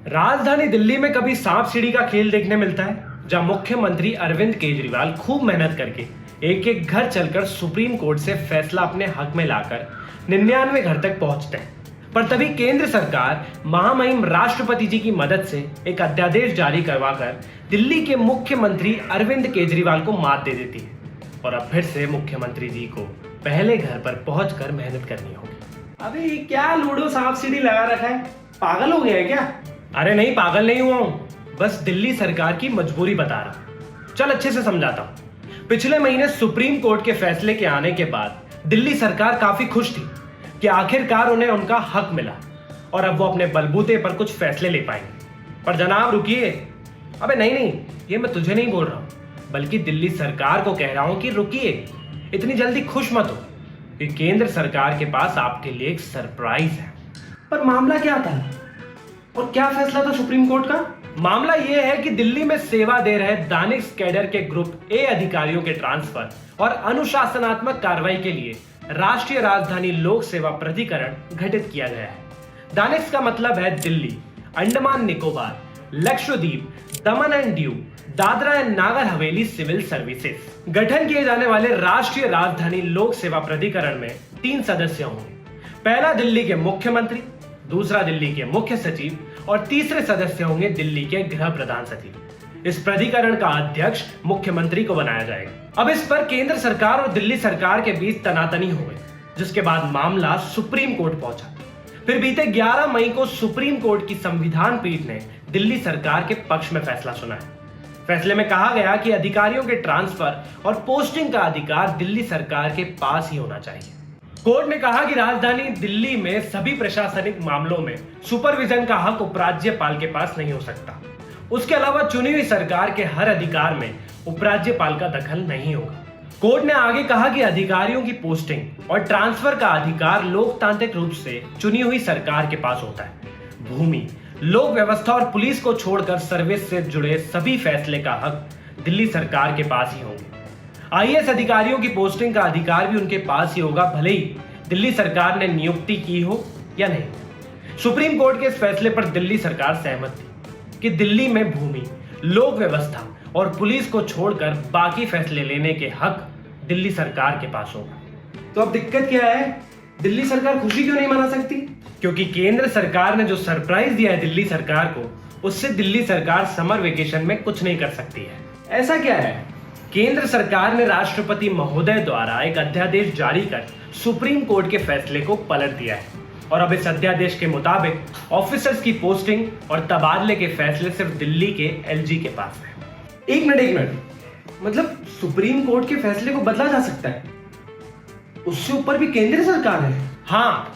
राजधानी दिल्ली में कभी सांप सीढ़ी का खेल देखने मिलता है, जहां मुख्यमंत्री अरविंद केजरीवाल खूब मेहनत करके एक एक घर चलकर सुप्रीम कोर्ट से फैसला अपने हक में लाकर 99 घर तक पहुंचते हैं। पर तभी केंद्र सरकार महामहिम राष्ट्रपति जी की मदद से एक अध्यादेश जारी करवाकर दिल्ली के मुख्यमंत्री अरविंद केजरीवाल को मात दे देती है और अब फिर से मुख्यमंत्री जी को पहले घर पर पहुंचकर मेहनत करनी होगी। अबे ये क्या लूडो सांप सीढ़ी लगा रखा है, पागल हो गया है क्या? अरे नहीं, पागल नहीं हुआ हूं, बस दिल्ली सरकार की मजबूरी बता रहा हूं। चल अच्छे से समझाता हूं। पिछले महीने सुप्रीम कोर्ट के फैसले के आने के बाद दिल्ली सरकार काफी खुश थी कि आखिरकार उन्हें उनका हक मिला और अब वो अपने बलबूते पर कुछ फैसले ले पाएंगे। पर जनाब रुकिए, अबे नहीं, ये मैं तुझे नहीं बोल रहा हूं, बल्कि दिल्ली सरकार को कह रहा हूं कि रुकिए, इतनी जल्दी खुश मत हो कि केंद्र सरकार के पास आपके लिए एक सरप्राइज है। पर मामला क्या था और क्या फैसला था सुप्रीम कोर्ट का? मामला यह है कि दिल्ली में सेवा दे रहे दानिश कैडर के ग्रुप ए अधिकारियों के ट्रांसफर और अनुशासनात्मक कार्रवाई के लिए राष्ट्रीय राजधानी लोक सेवा प्राधिकरण गठित किया गया है। दानिश का मतलब है दिल्ली, अंडमान निकोबार, लक्षद्वीप, दमन and Diu, Dadra and Nagar Haveli civil services. गठन किए जाने वाले राष्ट्रीय राजधानी लोक सेवा प्राधिकरण में 3 सदस्य होंगे। पहला दिल्ली के मुख्यमंत्री, दूसरा दिल्ली के मुख्य सचिव और तीसरे सदस्य होंगे दिल्ली के गृह प्रधान सचिव। इस प्राधिकरण का अध्यक्ष मुख्यमंत्री को बनाया जाएगा। अब इस पर केंद्र सरकार और दिल्ली सरकार के बीच तनातनी हो गई, जिसके बाद मामला सुप्रीम कोर्ट पहुंचा। फिर बीते 11 मई को सुप्रीम कोर्ट की संविधान पीठ ने दिल्ली सरकार के पक्ष में फैसला सुनाया। फैसले में कहा गया कि अधिकारियों के ट्रांसफर और पोस्टिंग का अधिकार दिल्ली सरकार के पास ही होना चाहिए। कोर्ट ने कहा कि राजधानी दिल्ली में सभी प्रशासनिक मामलों में सुपरविजन का हक उपराज्यपाल के पास नहीं हो सकता। उसके अलावा चुनी हुई सरकार के हर अधिकार में उपराज्यपाल का दखल नहीं होगा। कोर्ट ने आगे कहा कि अधिकारियों की पोस्टिंग और ट्रांसफर का अधिकार लोकतांत्रिक रूप से चुनी हुई सरकार के पास होता है। भूमि, लोक व्यवस्था और पुलिस को छोड़कर सर्विस से जुड़े सभी फैसले का हक दिल्ली सरकार के पास ही होंगे। आईएएस अधिकारियों की पोस्टिंग का अधिकार भी उनके पास ही होगा, भले ही दिल्ली सरकार ने नियुक्ति की हो या नहीं। सुप्रीम कोर्ट के इस फैसले पर दिल्ली सरकार सहमत थी कि दिल्ली में भूमि, लोक व्यवस्था और पुलिस को छोड़कर बाकी फैसले लेने के हक दिल्ली सरकार के पास होगा। तो अब दिक्कत क्या है? दिल्ली सरकार खुशी क्यों नहीं मना सकती? क्योंकि केंद्र सरकार ने जो सरप्राइज दिया है दिल्ली सरकार को, उससे दिल्ली सरकार समर वेकेशन में कुछ नहीं कर सकती है। ऐसा क्या है? केंद्र सरकार ने राष्ट्रपति महोदय द्वारा एक अध्यादेश जारी कर सुप्रीम कोर्ट के फैसले को पलट दिया है और अब इस अध्यादेश के मुताबिक ऑफिसर्स की पोस्टिंग और तबादले के फैसले सिर्फ दिल्ली के एलजी के पास है। एक मिनट, मतलब सुप्रीम कोर्ट के फैसले को बदला जा सकता है? उससे ऊपर भी केंद्र सरकार है? हाँ,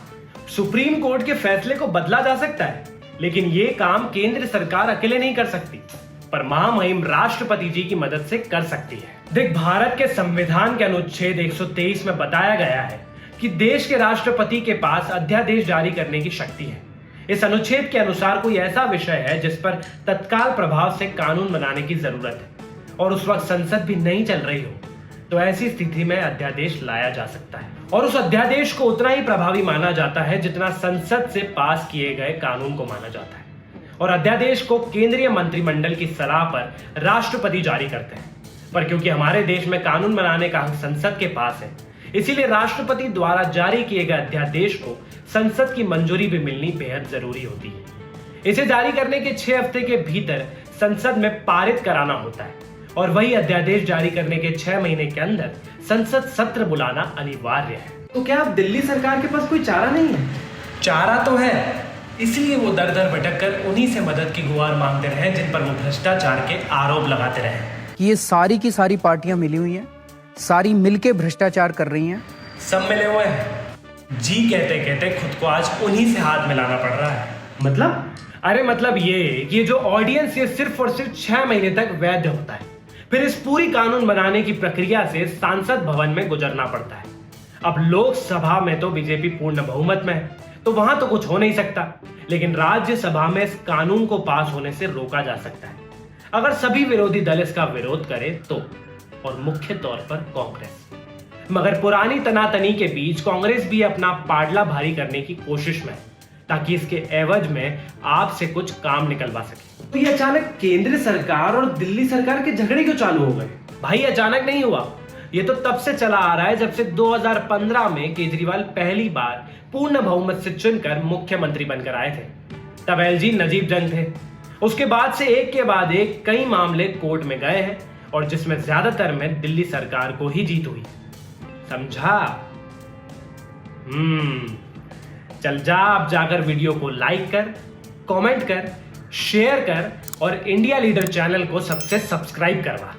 सुप्रीम कोर्ट के फैसले को बदला जा सकता है, लेकिन ये काम केंद्र सरकार अकेले नहीं कर सकती, पर महामहिम राष्ट्रपति जी की मदद से कर सकती है। देख, भारत के संविधान के अनुच्छेद 123 में बताया गया है कि देश के राष्ट्रपति के पास अध्यादेश जारी करने की शक्ति है। इस अनुच्छेद के अनुसार कोई ऐसा विषय है जिस पर तत्काल प्रभाव से कानून बनाने की जरूरत है और उस वक्त संसद भी नहीं चल रही हो, तो ऐसी स्थिति में अध्यादेश लाया जा सकता है और उस अध्यादेश को उतना ही प्रभावी माना जाता है जितना संसद से पास किए गए कानून को माना जाता है। और अध्यादेश को केंद्रीय मंत्रिमंडल की सलाह पर राष्ट्रपति जारी करते हैं। पर क्योंकि हमारे देश में कानून बनाने का हक संसद के पास है, इसीलिए राष्ट्रपति द्वारा जारी किए गए अध्यादेश को संसद की मंजूरी भी मिलनी बेहद जरूरी होती है। इसे जारी करने के 6 हफ्ते के भीतर संसद में पारित कराना होता है और वही अध्यादेश जारी करने के 6 महीने के अंदर संसद सत्र बुलाना अनिवार्य है। तो क्या अब दिल्ली सरकार के पास कोई चारा नहीं है? चारा तो है, इसलिए वो दर दर भटक कर उन्हीं से मदद की गुहार मांगते रहे जिन पर वो भ्रष्टाचार के आरोप लगाते रहे। कि ये सारी की सारी पार्टियां मिली हुई हैं, सारी मिलके भ्रष्टाचार कर रही हैं। सब मिले हुए हैं। जी कहते कहते खुद को आज उन्हीं से हाथ मिलाना पड़ रहा है। मतलब? अरे मतलब ये जो ऑडियंस ये सिर्फ और सिर्फ 6 महीने तक वैध होता है, फिर इस पूरी कानून बनाने की प्रक्रिया से सांसद भवन में गुजरना पड़ता है। अब लोकसभा में तो बीजेपी पूर्ण बहुमत में है, तो वहां तो कुछ हो नहीं सकता, लेकिन राज्यसभा में इस कानून को पास होने से रोका जा सकता है अगर सभी विरोधी दल इसका विरोध करे तो, और मुख्य तौर पर कांग्रेस। मगर पुरानी तनातनी के बीच कांग्रेस भी अपना पाडला भारी करने की कोशिश में है, ताकि इसके एवज में आपसे कुछ काम निकलवा सके। तो ये अचानक केंद्र सरकार और दिल्ली सरकार के झगड़े क्यों चालू हो गए? भाई अचानक नहीं हुआ, ये तो तब से चला आ रहा है जब से 2015 में केजरीवाल पहली बार पूर्ण बहुमत से चुनकर मुख्यमंत्री बनकर आए थे। तब एलजी नजीब जंग थे। उसके बाद से एक के बाद एक कई मामले कोर्ट में गए हैं और जिसमें ज्यादातर में दिल्ली सरकार को ही जीत हुई। समझा? चल जा अब जाकर वीडियो को लाइक कर, कमेंट कर, शेयर कर और इंडिया लीडर चैनल को सबसे सब्सक्राइब करवा।